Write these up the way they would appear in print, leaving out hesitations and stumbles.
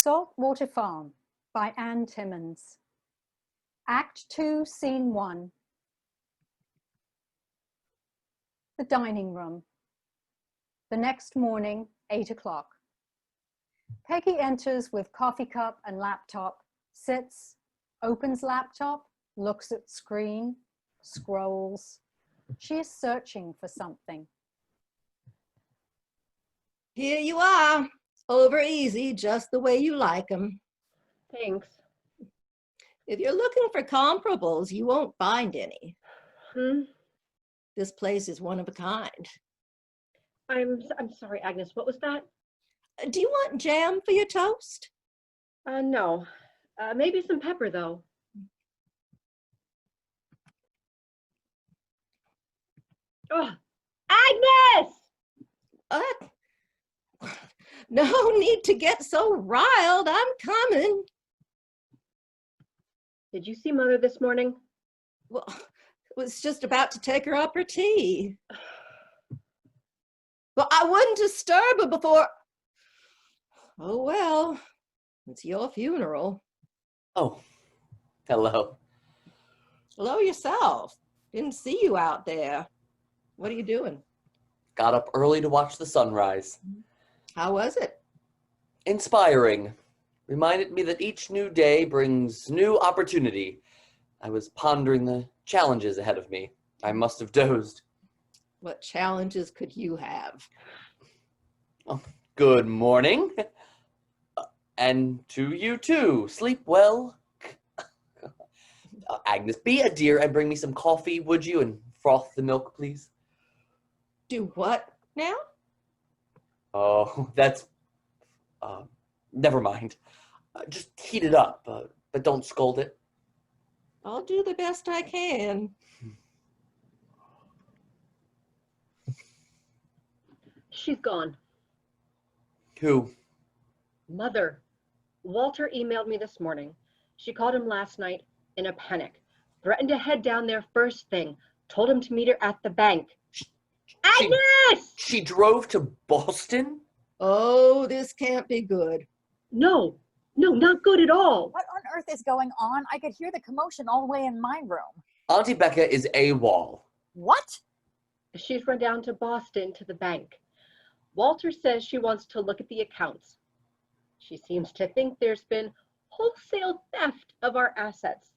Saltwater Farm by Ann Timmons. Act 2, Scene 1. The dining room. The next morning, 8 o'clock. Peggy enters with coffee cup and laptop, sits, opens laptop, looks at screen, scrolls. She is searching for something. Here you are, over easy, just the way you like them. Thanks. If you're looking for comparables, you won't find any. This place is one of a kind. I'm sorry, Agnes, what was that? Do you want jam for your toast? No. Maybe some pepper, though. Oh, Agnes! What? No need to get so riled. I'm coming. Did you see Mother this morning? Well, I was just about to take her up her tea. But I wouldn't disturb her before. Oh, well, it's your funeral. Oh, hello. Hello yourself. Didn't see you out there. What are you doing? Got up early to watch the sunrise. How was it? Inspiring. Reminded me that each new day brings new opportunity. I was pondering the challenges ahead of me. I must have dozed. What challenges could you have? Oh, good morning. And to you too. Sleep well. Agnes, be a dear and bring me some coffee, would you? And froth the milk, please. Do what now? Oh, that's... never mind. Just heat it up, but don't scold it. I'll do the best I can. She's gone. Who? Mother. Walter emailed me this morning. She called him last night in a panic. Threatened to head down there first thing. Told him to meet her at the bank. Agnes! She drove to Boston? Oh, this can't be good. No, not good at all. What on earth is going on? I could hear the commotion all the way in my room. Auntie Becca is AWOL. What? She's run down to Boston to the bank. Walter says she wants to look at the accounts. She seems to think there's been wholesale theft of our assets.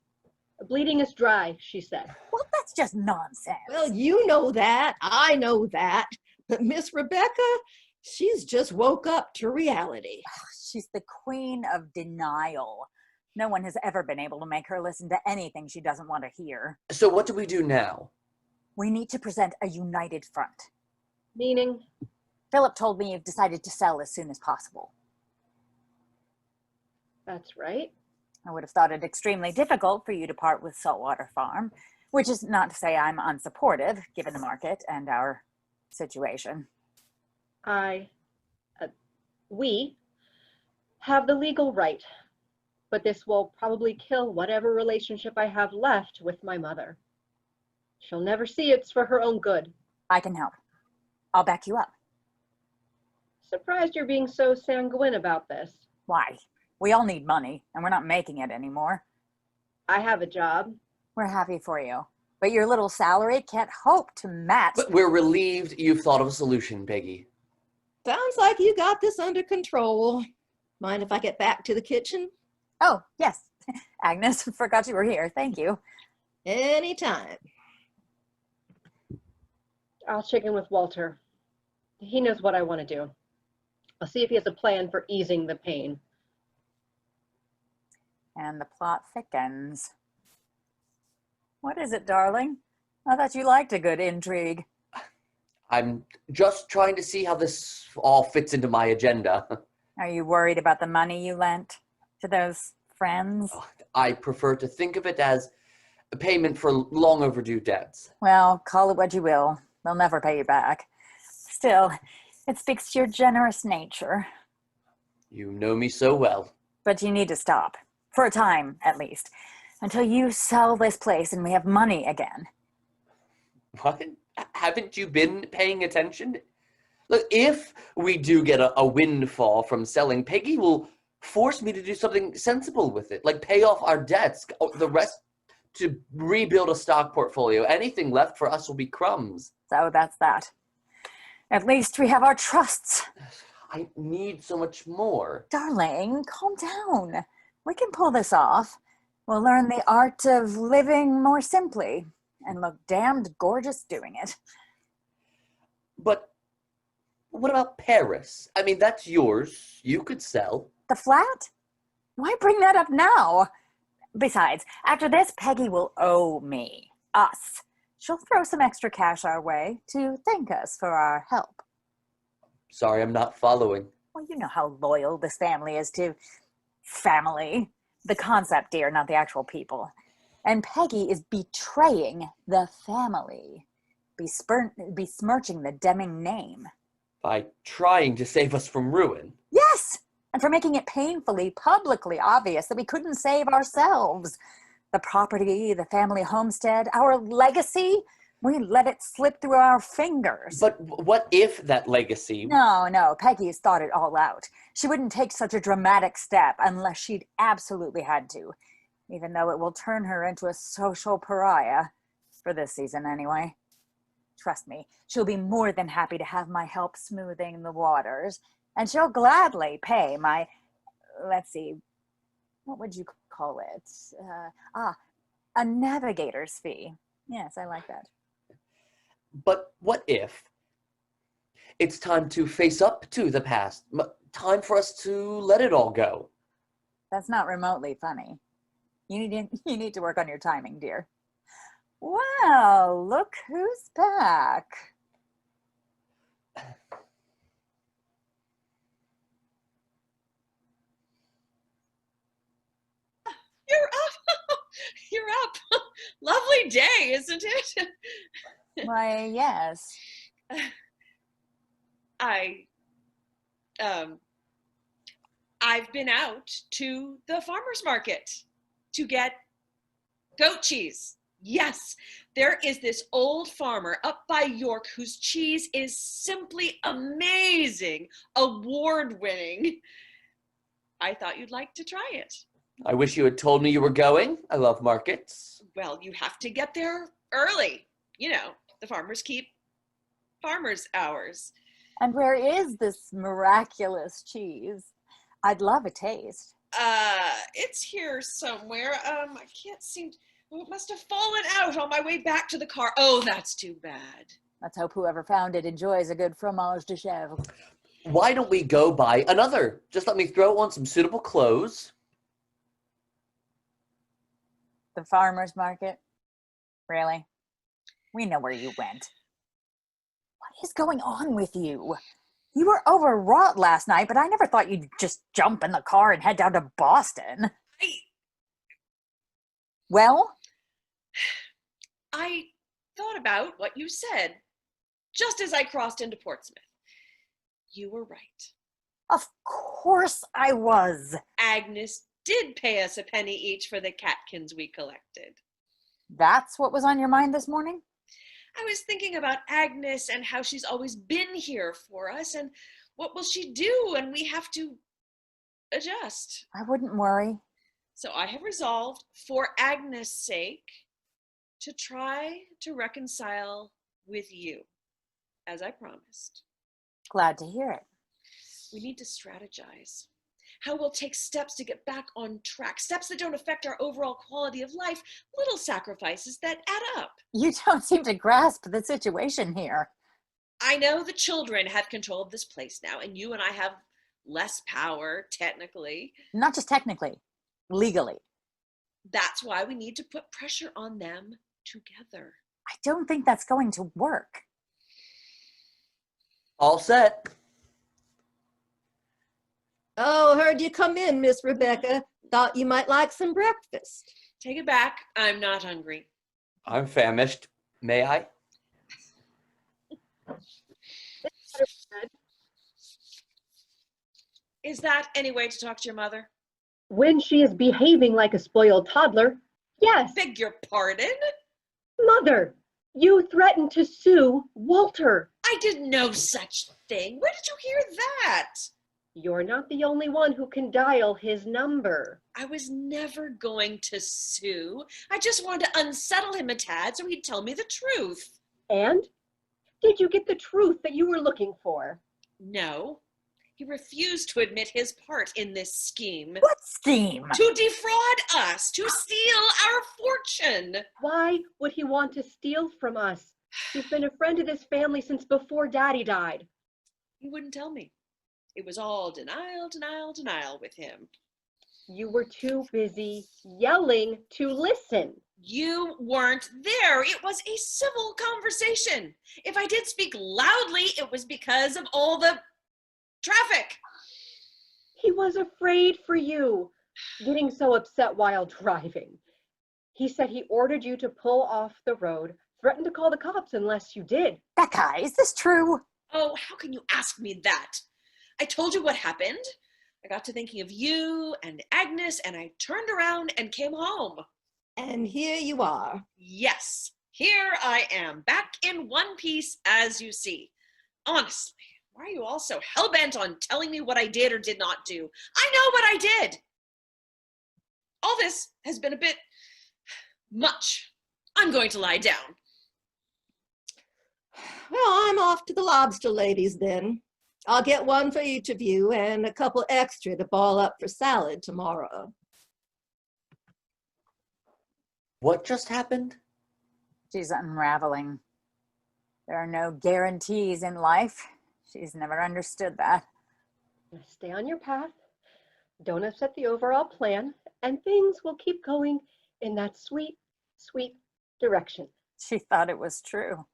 Bleeding us dry, she said. Well, that's just nonsense. Well, you know that. I know that. But Miss Rebecca, she's just woke up to reality. She's the queen of denial. No one has ever been able to make her listen to anything she doesn't want to hear. So what do we do now? We need to present a united front. Meaning? Philip told me you've decided to sell as soon as possible. That's right. I would have thought it extremely difficult for you to part with Saltwater Farm, which is not to say I'm unsupportive, given the market and our situation. We have the legal right, but this will probably kill whatever relationship I have left with my mother. She'll never see it's for her own good. I can help. I'll back you up. Surprised you're being so sanguine about this. Why? We all need money, and we're not making it anymore. I have a job. We're happy for you. But your little salary can't hope to match. But we're relieved you've thought of a solution, Peggy. Sounds like you got this under control. Mind if I get back to the kitchen? Oh, yes. Agnes, forgot you were here. Thank you. Anytime. I'll check in with Walter. He knows what I want to do. I'll see if he has a plan for easing the pain. And the plot thickens. What is it, darling? I thought you liked a good intrigue. I'm just trying to see how this all fits into my agenda. Are you worried about the money you lent to those friends? I prefer to think of it as a payment for long overdue debts. Well, call it what you will. They'll never pay you back. Still, it speaks to your generous nature. You know me so well. But you need to stop. For a time, at least. Until you sell this place and we have money again. What? Haven't you been paying attention? Look, if we do get a windfall from selling, Peggy will force me to do something sensible with it, like pay off our debts, the rest to rebuild a stock portfolio. Anything left for us will be crumbs. So that's that. At least we have our trusts. I need so much more. Darling, calm down. We can pull this off. We'll learn the art of living more simply and look damned gorgeous doing it. But what about Paris? I mean, that's yours. You could sell. The flat? Why bring that up now? Besides, after this, Peggy will owe me, us. She'll throw some extra cash our way to thank us for our help. Sorry, I'm not following. Well, you know how loyal this family is to family. The concept, dear, not the actual people. And Peggy is betraying the family, besmirching the Deming name. By trying to save us from ruin. Yes! And for making it painfully, publicly obvious that we couldn't save ourselves. The property, the family homestead, our legacy, we let it slip through our fingers. But what if that legacy... No, Peggy's thought it all out. She wouldn't take such a dramatic step unless she'd absolutely had to, even though it will turn her into a social pariah, for this season anyway. Trust me, she'll be more than happy to have my help smoothing the waters, and she'll gladly pay my, let's see, what would you call it? A navigator's fee. Yes, I like that. But what if it's time to face up to the past? Time for us to let it all go. That's not remotely funny. You need to work on your timing, dear. Well, look who's back. You're up. You're up. Lovely day, isn't it? Why, yes. I've been out to the farmer's market to get goat cheese. Yes, there is this old farmer up by York whose cheese is simply amazing, award-winning. I thought you'd like to try it. I wish you had told me you were going. I love markets. Well, you have to get there early. You know, the farmers keep farmers' hours. And where is this miraculous cheese? I'd love a taste. It's here somewhere. I can't seem to... Oh, it must have fallen out on my way back to the car. Oh, that's too bad. Let's hope whoever found it enjoys a good fromage de chèvre. Why don't we go buy another? Just let me throw on some suitable clothes. The farmer's market? Really? We know where you went. What is going on with you? You were overwrought last night, but I never thought you'd just jump in the car and head down to Boston. Well? I thought about what you said just as I crossed into Portsmouth. You were right. Of course I was. Agnes did pay us a penny each for the catkins we collected. That's what was on your mind this morning? I was thinking about Agnes and how she's always been here for us, and what will she do when we have to adjust? I wouldn't worry. So I have resolved, for Agnes' sake, to try to reconcile with you, as I promised. Glad to hear it. We need to strategize. How we'll take steps to get back on track, steps that don't affect our overall quality of life, little sacrifices that add up. You don't seem to grasp the situation here. I know the children have control of this place now, and you and I have less power, technically. Not just technically, legally. That's why we need to put pressure on them together. I don't think that's going to work. All set. Oh, heard you come in, Miss Rebecca. Thought you might like some breakfast. Take it back. I'm not hungry. I'm famished. May I? Is that any way to talk to your mother? When she is behaving like a spoiled toddler, yes. Beg your pardon? Mother, you threatened to sue Walter. I did no such thing. Where did you hear that? You're not the only one who can dial his number. I was never going to sue. I just wanted to unsettle him a tad so he'd tell me the truth. And did you get the truth that you were looking for? No, he refused to admit his part in this scheme. What scheme? To defraud us, to steal our fortune. Why would he want to steal from us? He's been a friend of this family since before Daddy died. He wouldn't tell me. It was all denial, denial, denial with him. You were too busy yelling to listen. You weren't there. It was a civil conversation. If I did speak loudly, it was because of all the traffic. He was afraid for you, getting so upset while driving. He said he ordered you to pull off the road, threatened to call the cops unless you did. That guy, is this true? Oh, how can you ask me that? I told you what happened. I got to thinking of you and Agnes, and I turned around and came home. And here you are. Yes, here I am, back in one piece, as you see. Honestly, why are you all so hell-bent on telling me what I did or did not do? I know what I did. All this has been a bit much. I'm going to lie down. Well, I'm off to the lobster ladies then. I'll get one for each of you and a couple extra to ball up for salad tomorrow. What just happened? She's unraveling. There are no guarantees in life. She's never understood that. Stay on your path. Don't upset the overall plan, and things will keep going in that sweet, sweet direction. She thought it was true.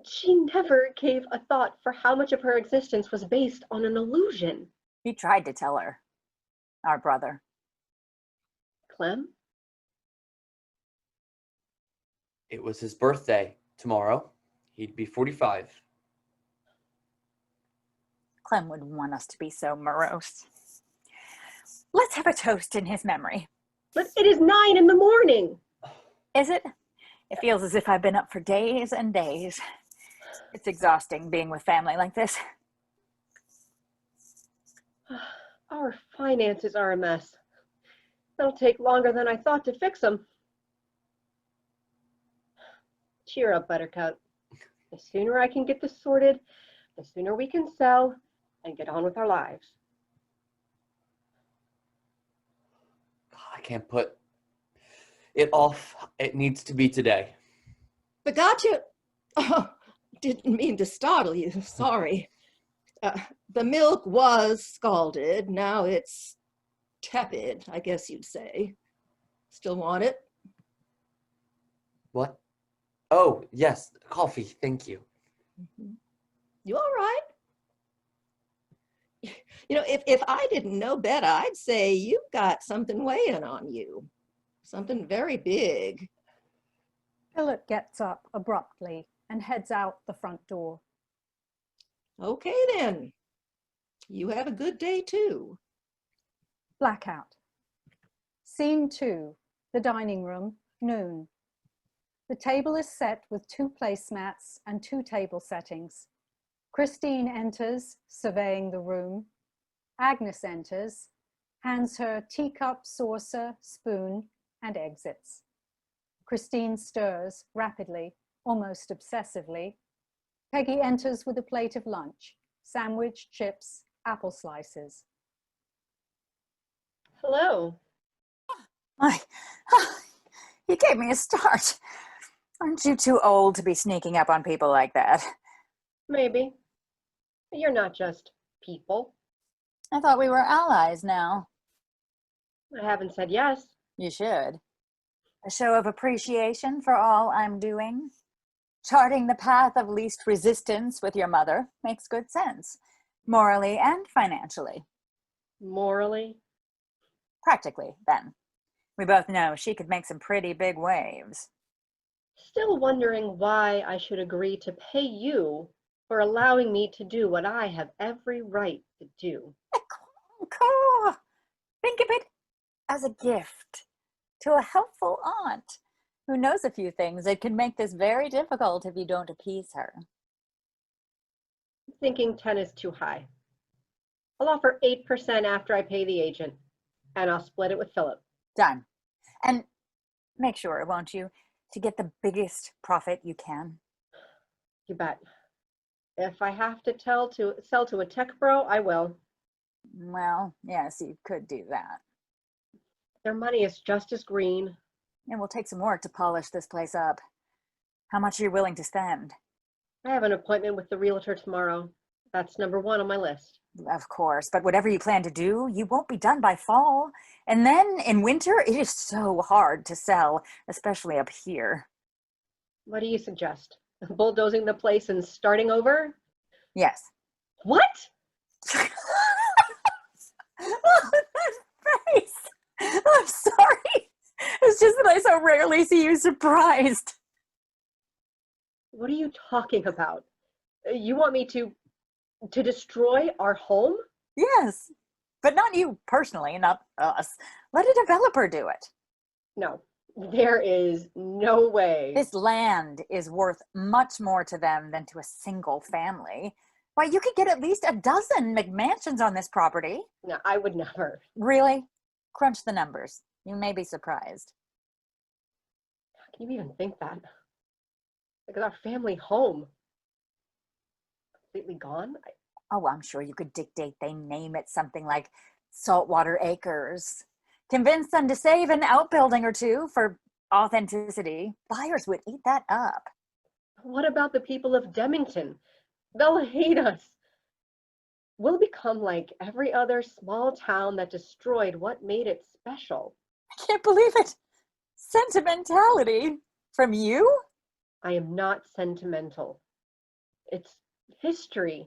She never gave a thought for how much of her existence was based on an illusion. He tried to tell her. Our brother. Clem? It was his birthday tomorrow. He'd be 45. Clem would want us to be so morose. Let's have a toast in his memory. But it is 9 in the morning. Is it? It feels as if I've been up for days and days. It's exhausting being with family like this. Our finances are a mess. It'll take longer than I thought to fix them. Cheer up, Buttercup. The sooner I can get this sorted, the sooner we can sell and get on with our lives. I can't put it off. It needs to be today. Forgot you. Oh, didn't mean to startle you. Sorry. The milk was scalded. Now it's tepid, I guess you'd say. Still want it? What? Oh, yes, coffee. Thank you. You all right? You know, if I didn't know better, I'd say you've got something weighing on you. Something very big. Philip gets up abruptly and heads out the front door. Okay, then. You have a good day, too. Blackout. Scene 2, the dining room, noon. The table is set with 2 placemats and 2 table settings. Christine enters, surveying the room. Agnes enters, hands her teacup, saucer, spoon, and exits. Christine stirs rapidly, almost obsessively. Peggy enters with a plate of lunch, sandwich, chips, apple slices. Hello. You gave me a start. Aren't you too old to be sneaking up on people like that? Maybe. But you're not just people. I thought we were allies now. I haven't said yes. You should. A show of appreciation for all I'm doing. Charting the path of least resistance with your mother makes good sense, morally and financially. Morally? Practically, then. We both know she could make some pretty big waves. Still wondering why I should agree to pay you for allowing me to do what I have every right to do. Cool. Think of it as a gift to a helpful aunt who knows a few things that can make this very difficult if you don't appease her. Thinking 10 is too high. I'll offer 8% after I pay the agent, and I'll split it with Philip. Done. And make sure, won't you, to get the biggest profit you can? You bet. If I have to sell to a tech bro, I will. Well, yes, you could do that. Their money is just as green. It will take some work to polish this place up. How much are you willing to spend? I have an appointment with the realtor tomorrow. That's number 1 on my list. Of course, but whatever you plan to do, you won't be done by fall. And then in winter, it is so hard to sell, especially up here. What do you suggest? Bulldozing the place and starting over? Yes. What? Oh, that face. I'm sorry. It's just that I so rarely see you surprised. What are you talking about? You want me to destroy our home? Yes, but not you personally, not us. Let a developer do it. No, there is no way. This land is worth much more to them than to a single family. Why, you could get at least a dozen McMansions on this property. No, I would never. Really? Crunch the numbers. You may be surprised. Can you even think that? Like our family home. Completely gone? Oh, I'm sure you could dictate they name it something like Saltwater Acres. Convince them to save an outbuilding or two for authenticity. Buyers would eat that up. What about the people of Demington? They'll hate us. We'll become like every other small town that destroyed what made it special. I can't believe it. Sentimentality from you? I am not sentimental. It's history.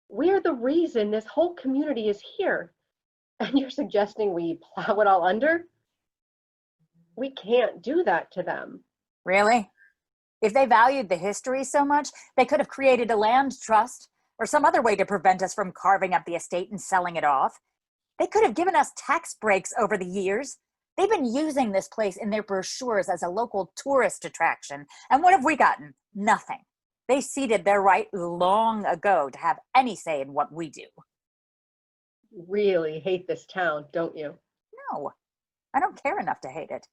We're the reason this whole community is here. And you're suggesting we plow it all under? We can't do that to them. Really? If they valued the history so much, they could have created a land trust or some other way to prevent us from carving up the estate and selling it off. They could have given us tax breaks over the years. They've been using this place in their brochures as a local tourist attraction. And what have we gotten? Nothing. They ceded their right long ago to have any say in what we do. You really hate this town, don't you? No, I don't care enough to hate it.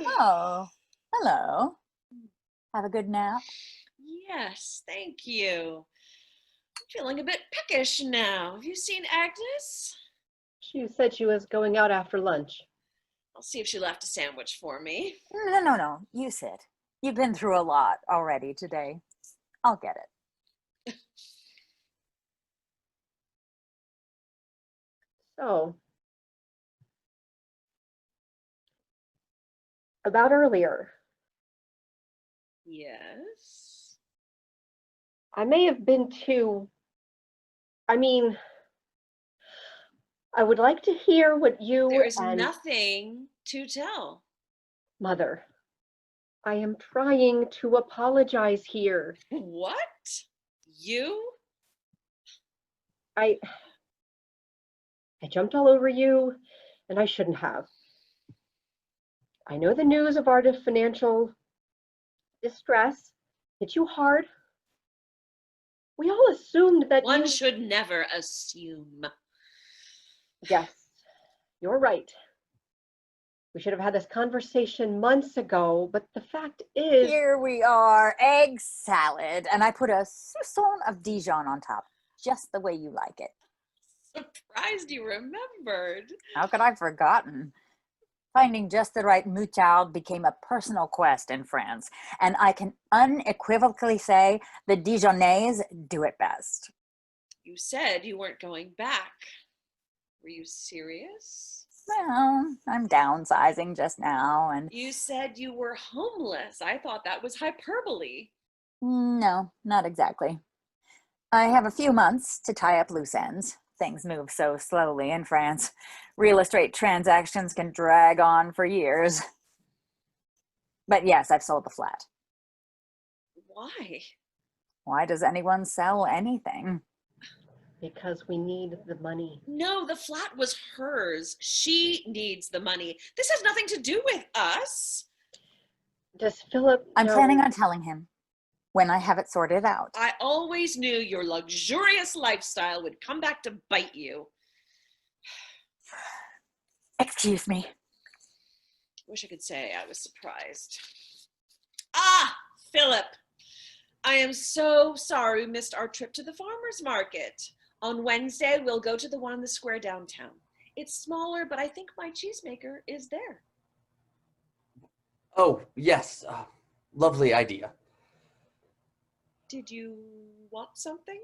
Oh, hello. Have a good nap? Yes, thank you. I'm feeling a bit peckish now. Have you seen Agnes? She said she was going out after lunch. I'll see if she left a sandwich for me. No. You sit. You've been through a lot already today. I'll get it. So, about earlier, Yes. I may have been too, I would like to hear what you There is and nothing to tell. Mother, I am trying to apologize here. What? You? I jumped all over you, and I shouldn't have. I know the news of our financial distress hit you hard. We all assumed that One you... should never assume. Yes, you're right. We should have had this conversation months ago, but the fact is... Here we are, egg salad, and I put a soupçon of Dijon on top, just the way you like it. Surprised you remembered. How could I have forgotten? Finding just the right moutarde became a personal quest in France, and I can unequivocally say the Dijonnaise do it best. You said you weren't going back. Were you serious? Well, I'm downsizing just now, and You said you were homeless. I thought that was hyperbole. no, not exactly. I have a few months to tie up loose ends. Things move so slowly in France. Real estate transactions can drag on for years. But yes, I've sold the flat. Why? Why does anyone sell anything? Because we need the money. No, the flat was hers. She needs the money. This has nothing to do with us. Does Philip I'm know... planning on telling him. when I have it sorted out. I always knew your luxurious lifestyle would come back to bite you. Excuse me. Wish I could say I was surprised. Ah, Philip. I am so sorry we missed our trip to the farmer's market. On Wednesday, we'll go to the one in the square downtown. It's smaller, but I think my cheesemaker is there. Oh, yes. Lovely idea. Did you want something?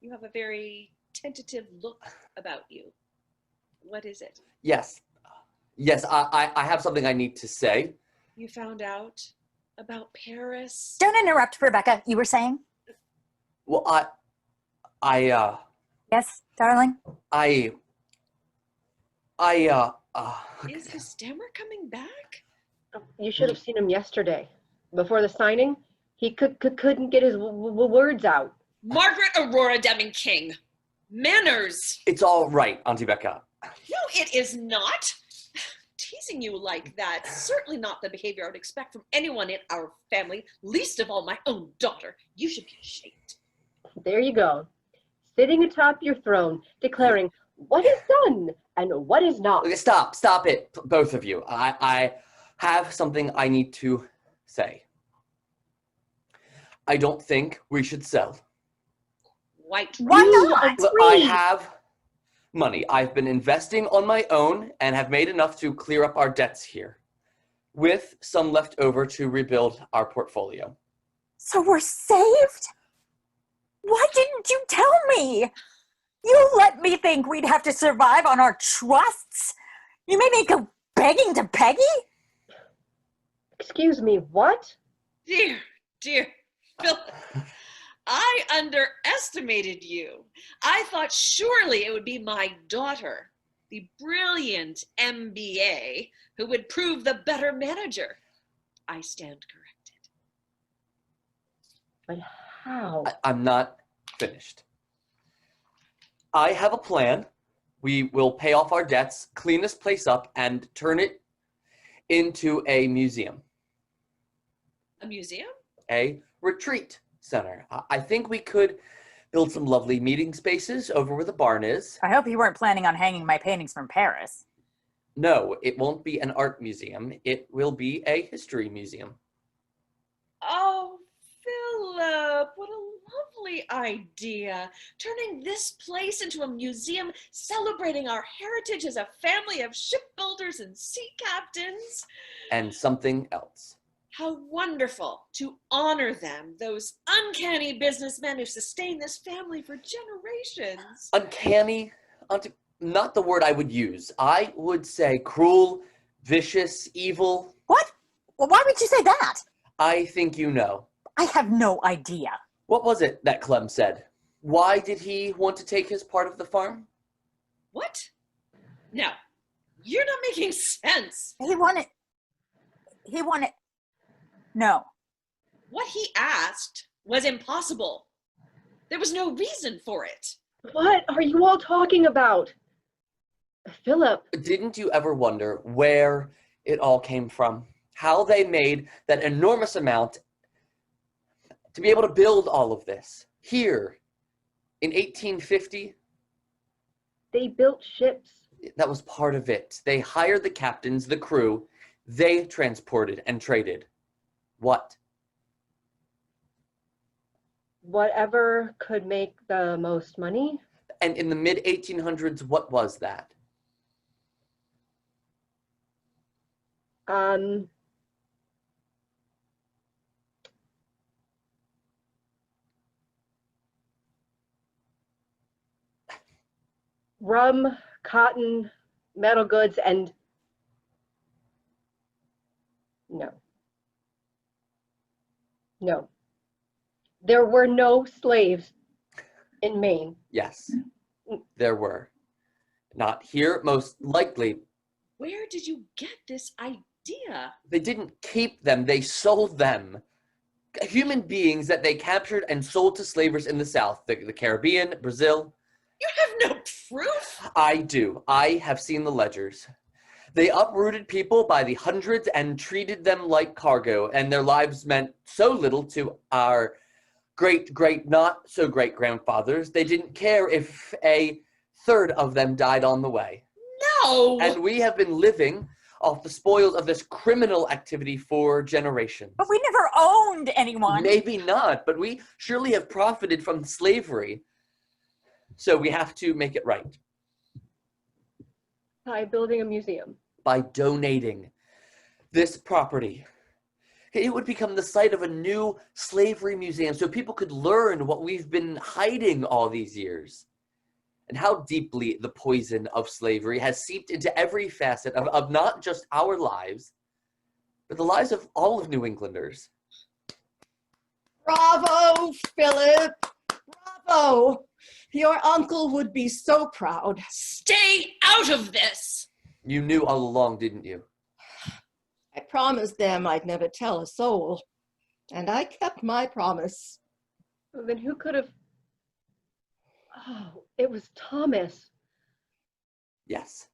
You have a very tentative look about you. What is it? Yes. Yes, I have something I need to say. You found out about Paris? Don't interrupt, Rebecca. You were saying? Well, Yes, darling? Is the stammer coming back? You should have seen him yesterday. Before the signing, he couldn't get his words out. Margaret Aurora Deming King. Manners. It's all right, Auntie Becca. No, it is not. Teasing you like that, certainly not the behavior I would expect from anyone in our family, least of all my own daughter. You should be ashamed. There you go. Sitting atop your throne, declaring what is done and what is not. Okay, stop it, both of you. I have something I need to say. I don't think we should sell. Why You not? Look, I have money. I've been investing on my own and have made enough to clear up our debts here, with some left over to rebuild our portfolio. So we're saved? Why didn't you tell me? You let me think we'd have to survive on our trusts? You made me go begging to Peggy? Excuse me, what? Dear Philip, I underestimated you. I thought surely it would be my daughter, the brilliant MBA, who would prove the better manager. I stand corrected. But how? I'm not finished. I have a plan. We will pay off our debts, clean this place up, and turn it into a museum. A museum? A retreat center. I think we could build some lovely meeting spaces over where the barn is. I hope you weren't planning on hanging my paintings from Paris. No, it won't be an art museum. It will be a history museum. Oh, Philip, what a lovely idea. Turning this place into a museum, celebrating our heritage as a family of shipbuilders and sea captains. And something else. How wonderful to honor them, those uncanny businessmen who sustain this family for generations. Uncanny? Not the word I would use. I would say cruel, vicious, evil. What? Well, why would you say that? I think you know. I have no idea. What was it that Clem said? Why did he want to take his part of the farm? What? No, you're not making sense. He wanted, no. What he asked was impossible. There was no reason for it. What are you all talking about? Philip. Didn't you ever wonder where it all came from? How they made that enormous amount to be able to build all of this here in 1850? They built ships. That was part of it. They hired the captains, the crew. They transported and traded. What? Whatever could make the most money. And in the mid-1800s, what was that? Rum, cotton, metal goods, and no. There were no slaves in Maine. Yes, there were. Not here, most likely. Where did you get this idea? They didn't keep them, they sold them. Human beings that they captured and sold to slavers in the South, the Caribbean, Brazil. You have no proof? I do. I have seen the ledgers. They uprooted people by the hundreds and treated them like cargo, and their lives meant so little to our not so great grandfathers. They didn't care if a third of them died on the way. No! And we have been living off the spoils of this criminal activity for generations. But we never owned anyone. Maybe not, but we surely have profited from slavery. So we have to make it right. By building a museum. By donating this property. It would become the site of a new slavery museum so people could learn what we've been hiding all these years. And how deeply the poison of slavery has seeped into every facet of not just our lives, but the lives of all of New Englanders. Bravo, Philip! Bravo! Your uncle would be so proud. Stay out of this! You knew all along, didn't you? I promised them I'd never tell a soul, and I kept my promise. Well, then who could have... Oh, it was Thomas. Yes.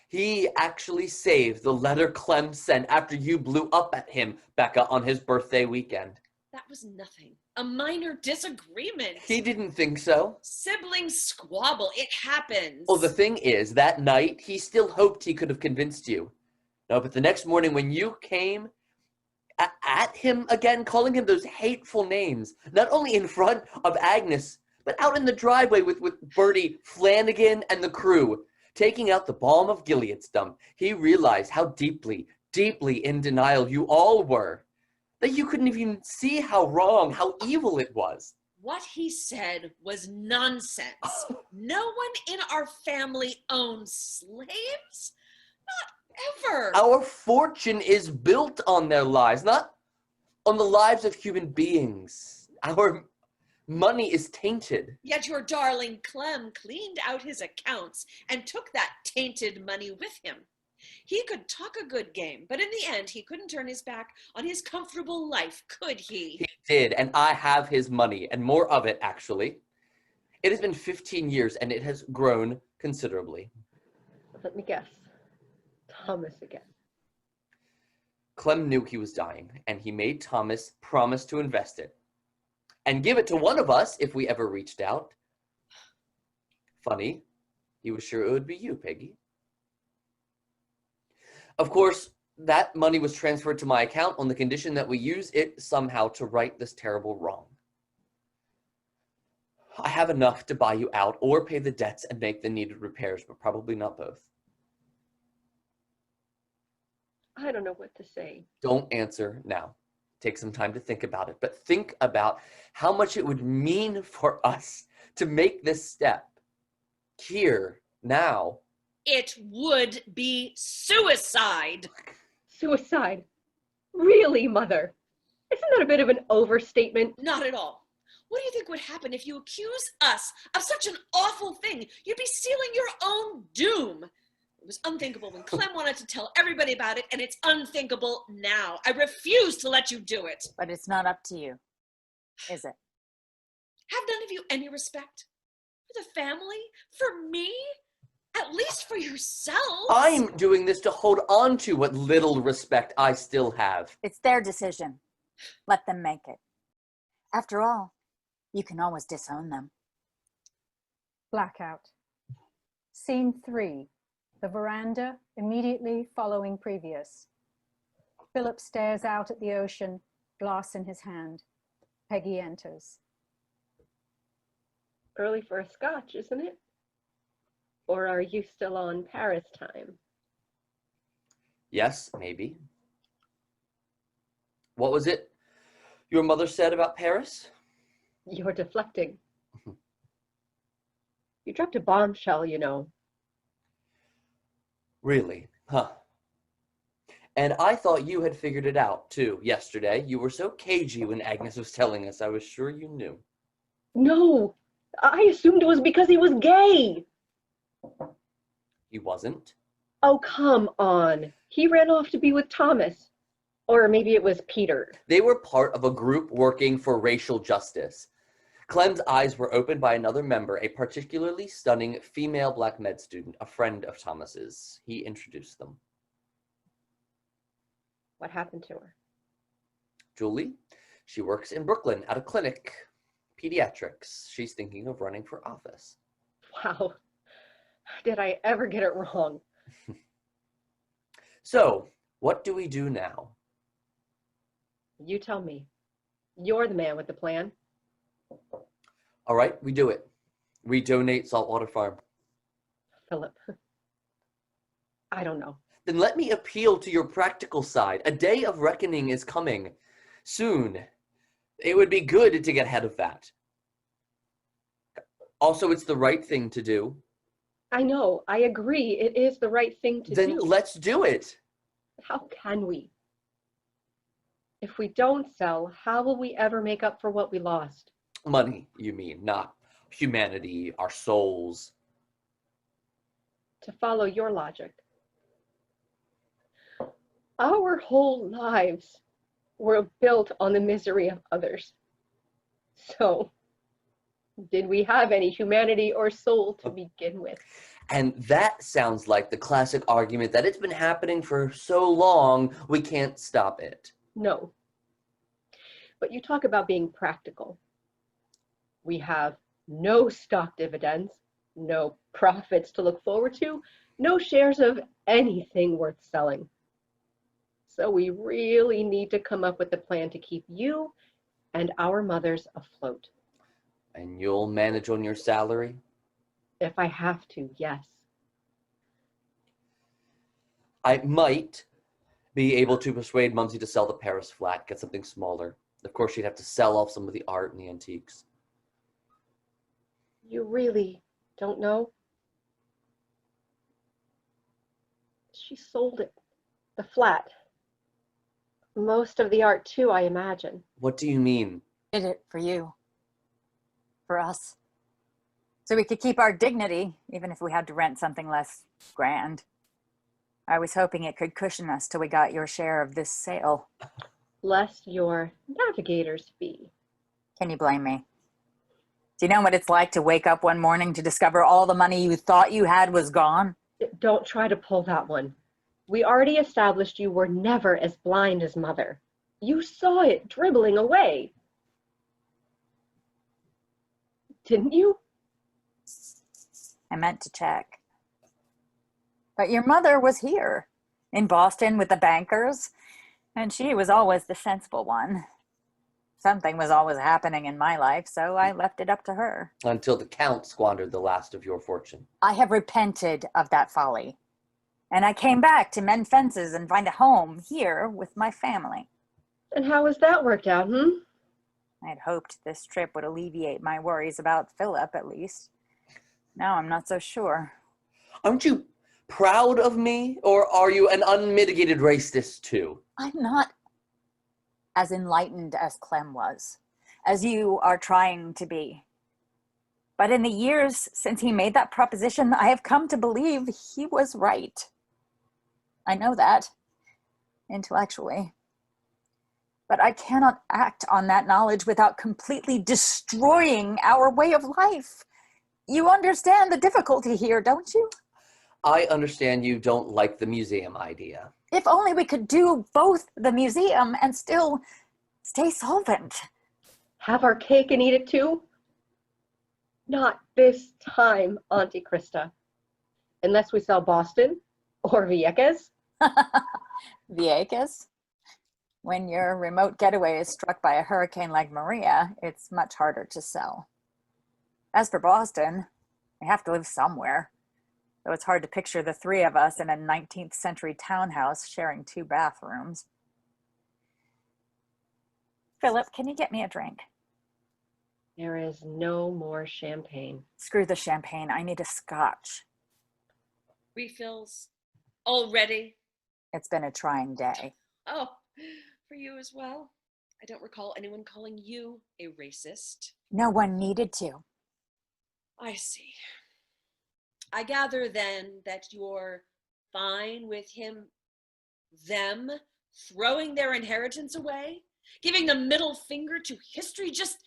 He actually saved the letter Clem sent after you blew up at him, Becca, on his birthday weekend. That was nothing. A minor disagreement. He didn't think so. Siblings squabble. It happens. Well, the thing is, that night, he still hoped he could have convinced you. No, but the next morning when you came at him again, calling him those hateful names, not only in front of Agnes, but out in the driveway with Bertie Flanagan and the crew, taking out the balm of Gilead's dump, he realized how deeply, deeply in denial you all were. That you couldn't even see how wrong, how evil it was. What he said was nonsense. No one in our family owns slaves. Not ever. Our fortune is built on their lives, not on the lives of human beings. Our money is tainted. Yet your darling Clem cleaned out his accounts and took that tainted money with him. He could talk a good game, but in the end, he couldn't turn his back on his comfortable life, could he? He did, and I have his money, and more of it, actually. It has been 15 years, and it has grown considerably. Let me guess. Thomas again. Clem knew he was dying, and he made Thomas promise to invest it and give it to one of us if we ever reached out. Funny, he was sure it would be you, Peggy. Of course, that money was transferred to my account on the condition that we use it somehow to right this terrible wrong. I have enough to buy you out or pay the debts and make the needed repairs, but probably not both. I don't know what to say. Don't answer now. Take some time to think about it, but think about how much it would mean for us to make this step here, now. It would be suicide. Suicide? Really, Mother? Isn't that a bit of an overstatement? Not at all. What do you think would happen if you accuse us of such an awful thing? You'd be sealing your own doom. It was unthinkable when Clem wanted to tell everybody about it, and it's unthinkable now. I refuse to let you do it. But it's not up to you, is it? Have none of you any respect for the family? For me? At least for yourselves. I'm doing this to hold on to what little respect I still have. It's their decision. Let them make it. After all, you can always disown them. Blackout. Scene 3. The veranda immediately following previous. Philip stares out at the ocean, glass in his hand. Peggy enters. Early for a scotch, isn't it? Or are you still on Paris time? Yes, maybe. What was it your mother said about Paris? You're deflecting. You dropped a bombshell, you know. Really? Huh. And I thought you had figured it out, too, yesterday. You were so cagey when Agnes was telling us. I was sure you knew. No, I assumed it was because he was gay. He wasn't. Oh, come on. He ran off to be with Thomas. Or maybe it was Peter. They were part of a group working for racial justice. Clem's eyes were opened by another member, a particularly stunning female black med student, a friend of Thomas's. He introduced them. What happened to her? Julie, she works in Brooklyn at a clinic, pediatrics. She's thinking of running for office. Wow. Did I ever get it wrong? So, what do we do now? You tell me. You're the man with the plan. All right, we do it. We donate Saltwater Farm. Philip, I don't know. Then let me appeal to your practical side. A day of reckoning is coming soon. It would be good to get ahead of that. Also, it's the right thing to do. I know. I agree. It is the right thing to do. Then let's do it. How can we? If we don't sell, how will we ever make up for what we lost? Money, you mean, not humanity, our souls. To follow your logic, our whole lives were built on the misery of others. So, did we have any humanity or soul to begin with? And that sounds like the classic argument that it's been happening for so long, we can't stop it. No. But you talk about being practical. We have no stock dividends, no profits to look forward to, no shares of anything worth selling. So we really need to come up with a plan to keep you and our mothers afloat. And you'll manage on your salary? If I have to, yes. I might be able to persuade Mumsy to sell the Paris flat, get something smaller. Of course, she'd have to sell off some of the art and the antiques. You really don't know? She sold it. The flat. Most of the art too, I imagine. What do you mean? Did it for you. For us. So we could keep our dignity, even if we had to rent something less grand. I was hoping it could cushion us till we got your share of this sale. Less your navigator's fee. Can you blame me? Do you know what it's like to wake up one morning to discover all the money you thought you had was gone? Don't try to pull that one. We already established you were never as blind as Mother. You saw it dribbling away. Didn't you? I meant to check. But your mother was here, in Boston with the bankers, and she was always the sensible one. Something was always happening in my life, so I left it up to her. Until the Count squandered the last of your fortune. I have repented of that folly, and I came back to mend fences and find a home here with my family. And how has that worked out, I had hoped this trip would alleviate my worries about Philip, at least. Now I'm not so sure. Aren't you proud of me, or are you an unmitigated racist too? I'm not as enlightened as Clem was, as you are trying to be. But in the years since he made that proposition, I have come to believe he was right. I know that, intellectually. But I cannot act on that knowledge without completely destroying our way of life. You understand the difficulty here, don't you? I understand you don't like the museum idea. If only we could do both the museum and still stay solvent. Have our cake and eat it too? Not this time, Auntie Krista. Unless we sell Boston or Vieques. Vieques? When your remote getaway is struck by a hurricane like Maria, it's much harder to sell. As for Boston, we have to live somewhere. Though it's hard to picture the three of us in a 19th century townhouse sharing 2 bathrooms. Philip, can you get me a drink? There is no more champagne. Screw the champagne. I need a scotch. Refills already? It's been a trying day. Oh, for you as well? I don't recall anyone calling you a racist. No one needed to. I see. I gather then that you're fine with them throwing their inheritance away, giving the middle finger to history, just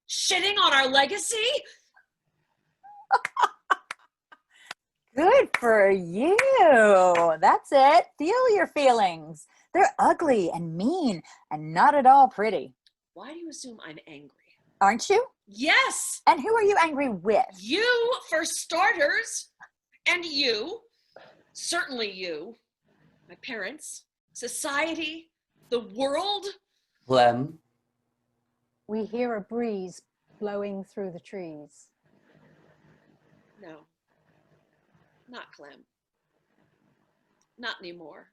shitting on our legacy? Good for you. That's it. Feel your feelings. They're ugly and mean and not at all pretty. Why do you assume I'm angry? Aren't you? Yes, And who are you angry with? you for starters, and you, certainly you, my parents, society, the world. Clem, We hear a breeze blowing through the trees. No, not Clem. Not anymore.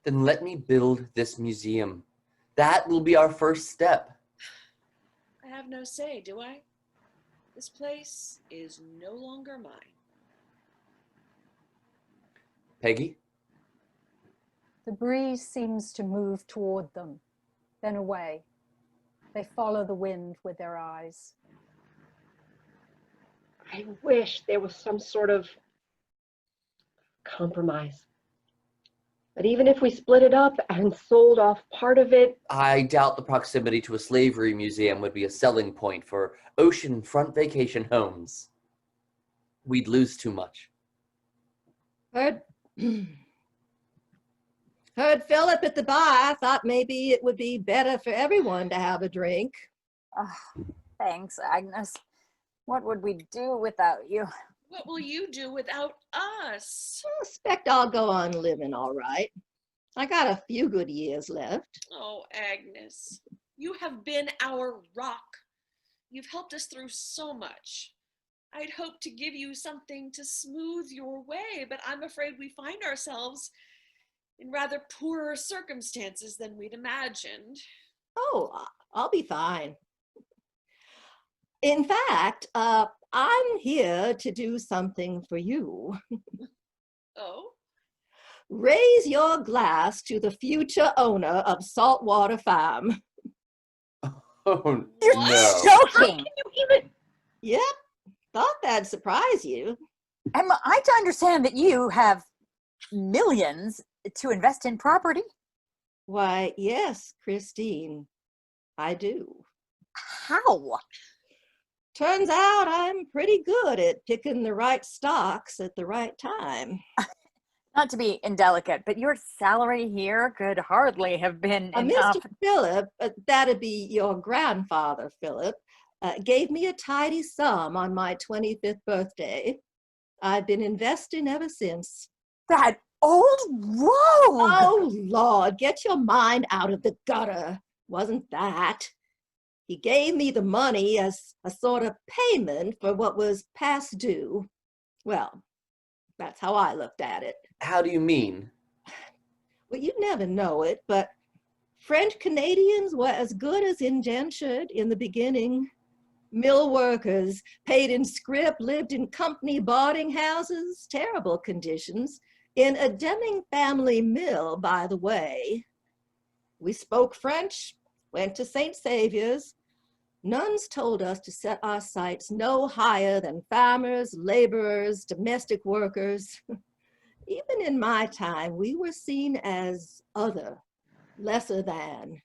then let me build this museum. That will be our first step. I have no say, do I? This place is no longer mine. Peggy? The breeze seems to move toward them, then away. They follow the wind with their eyes. I wish there was some sort of compromise. But even if we split it up and sold off part of it, I doubt the proximity to a slavery museum would be a selling point for ocean-front vacation homes. We'd lose too much. Heard Philip at the bar thought maybe it would be better for everyone to have a drink. Oh, thanks, Agnes. What would we do without you? What will you do without us? I expect I'll go on living all right. I got a few good years left. Oh, Agnes, you have been our rock. You've helped us through so much. I'd hoped to give you something to smooth your way, but I'm afraid we find ourselves in rather poorer circumstances than we'd imagined. Oh, I'll be fine. In fact, I'm here to do something for you. Oh? Raise your glass to the future owner of Saltwater Farm. Oh, You're no. joking. you even Yep, thought that'd surprise you. Am I to understand that you have millions to invest in property? Why, yes, Christine, I do. How? Turns out I'm pretty good at picking the right stocks at the right time. Not to be indelicate, but your salary here could hardly have been enough. Mr. Philip, that'd be your grandfather, Philip, gave me a tidy sum on my 25th birthday. I've been investing ever since. That old rogue! Oh, Lord, get your mind out of the gutter. Wasn't that? He gave me the money as a sort of payment for what was past due. Well, that's how I looked at it. How do you mean? Well, you'd never know it, but French Canadians were as good as indentured in the beginning. Mill workers, paid in scrip, lived in company boarding houses, terrible conditions, in a Deming family mill, by the way. We spoke French, went to St. Saviour's. Nuns told us to set our sights no higher than farmers, laborers, domestic workers. Even in my time, we were seen as other, lesser than.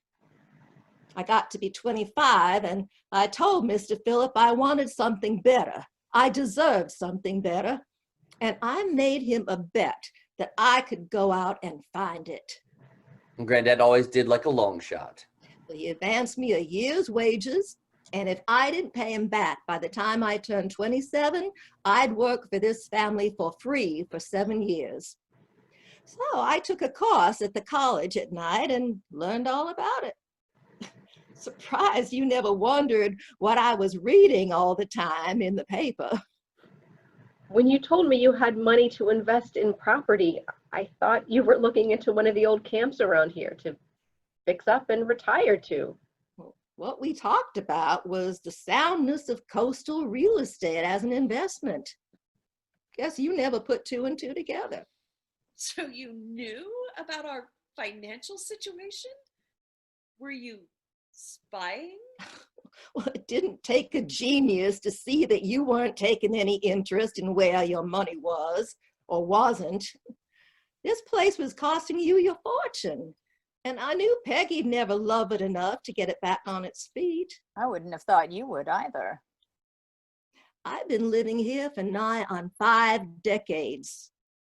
I got to be 25 and I told Mr. Philip I wanted something better. I deserved something better. And I made him a bet that I could go out and find it. Granddad always did like a long shot. He advanced me a year's wages, and if I didn't pay him back by the time I turned 27, I'd work for this family for free for 7 years. So I took a course at the college at night and learned all about it. Surprised you never wondered what I was reading all the time in the paper. when you told me you had money to invest in property, I thought you were looking into one of the old camps around here to fix up and retire to. What we talked about was the soundness of coastal real estate as an investment. Guess you never put 2 and 2 together. So you knew about our financial situation? Were you spying? Well, it didn't take a genius to see that you weren't taking any interest in where your money was or wasn't. This place was costing you your fortune. And I knew Peggy'd never love it enough to get it back on its feet. I wouldn't have thought you would either. I've been living here for nigh on 5 decades.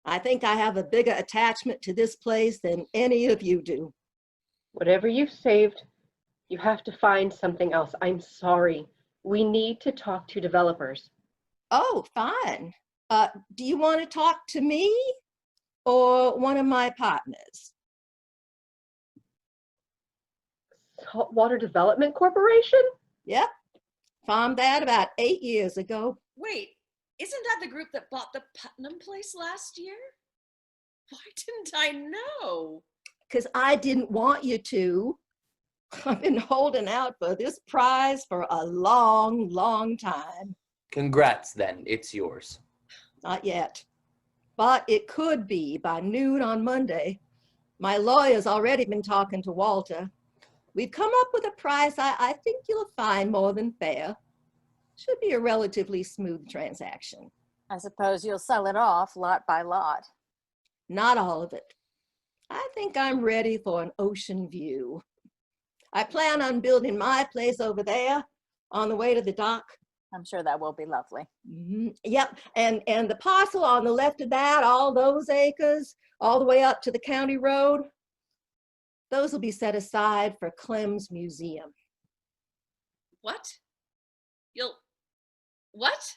I think I have a bigger attachment to this place than any of you do. Whatever you've saved, you have to find something else. I'm sorry. We need to talk to developers. Oh, fine. Do you want to talk to me or one of my partners? Saltwater Development Corporation? Yep, farmed that about 8 years ago. Wait, isn't that the group that bought the Putnam place last year? Why didn't I know? Because I didn't want you to. I've been holding out for this prize for a long, long time. Congrats, then. It's yours. Not yet. But it could be by noon on Monday. My lawyer's already been talking to Walter. We've come up with a price I think you'll find more than fair. Should be a relatively smooth transaction. I suppose you'll sell it off lot by lot. Not all of it. I think I'm ready for an ocean view. I plan on building my place over there on the way to the dock. I'm sure that will be lovely. Yep, and the parcel on the left of that, all those acres, all the way up to the county road, those will be set aside for Clem's museum. What? What?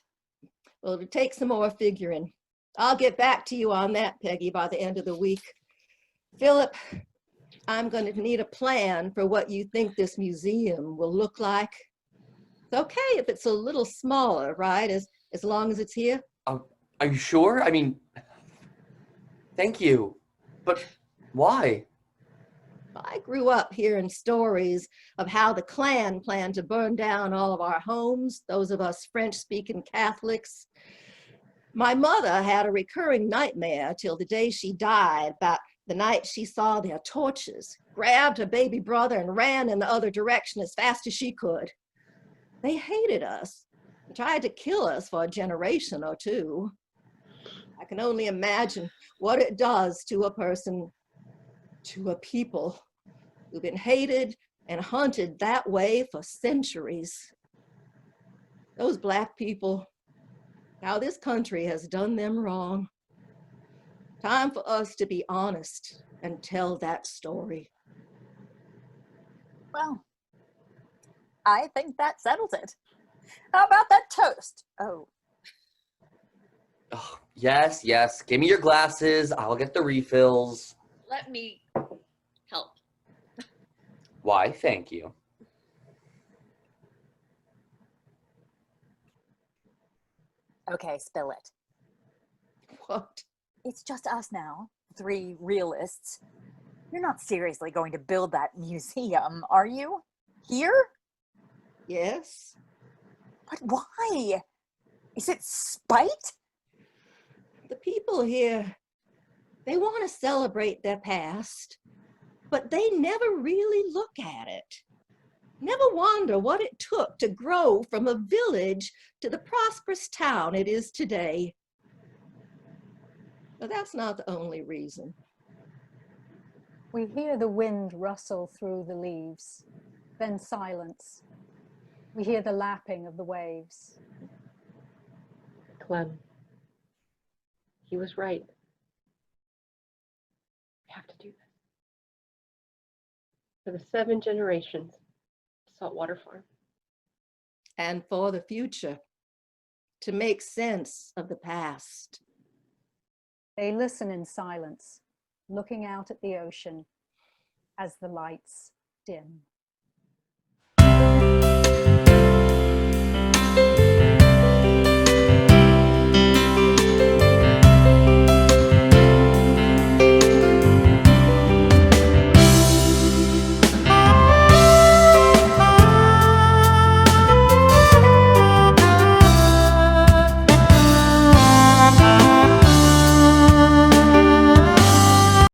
Well, it'll take some more figuring. I'll get back to you on that, Peggy, by the end of the week. Philip, I'm going to need a plan for what you think this museum will look like. It's okay if it's a little smaller, right? As long as it's here. Are you sure? I mean, thank you. But why? I grew up hearing stories of how the Klan planned to burn down all of our homes, those of us French-speaking Catholics. My mother had a recurring nightmare till the day she died about the night she saw their torches, grabbed her baby brother and ran in the other direction as fast as she could. They hated us and tried to kill us for a generation or two. I can only imagine what it does to a person, to a people who've been hated and hunted that way for centuries. Those Black people, how this country has done them wrong. Time for us to be honest and tell that story. Well, I think that settles it. How about that toast? Oh, Oh, yes. Give me your glasses. I'll get the refills. Let me help. Why, thank you. okay, spill it. What? It's just us now, 3 realists. You're not seriously going to build that museum, are you? Here? Yes. But why? Is it spite? The people here, they want to celebrate their past, but they never really look at it. Never wonder what it took to grow from a village to the prosperous town it is today. But that's not the only reason. We hear the wind rustle through the leaves, then silence. We hear the lapping of the waves. Clem, he was right. We have to do this. For the 7 generations of Saltwater Farm. And for the future, to make sense of the past. They listen in silence, looking out at the ocean as the lights dim.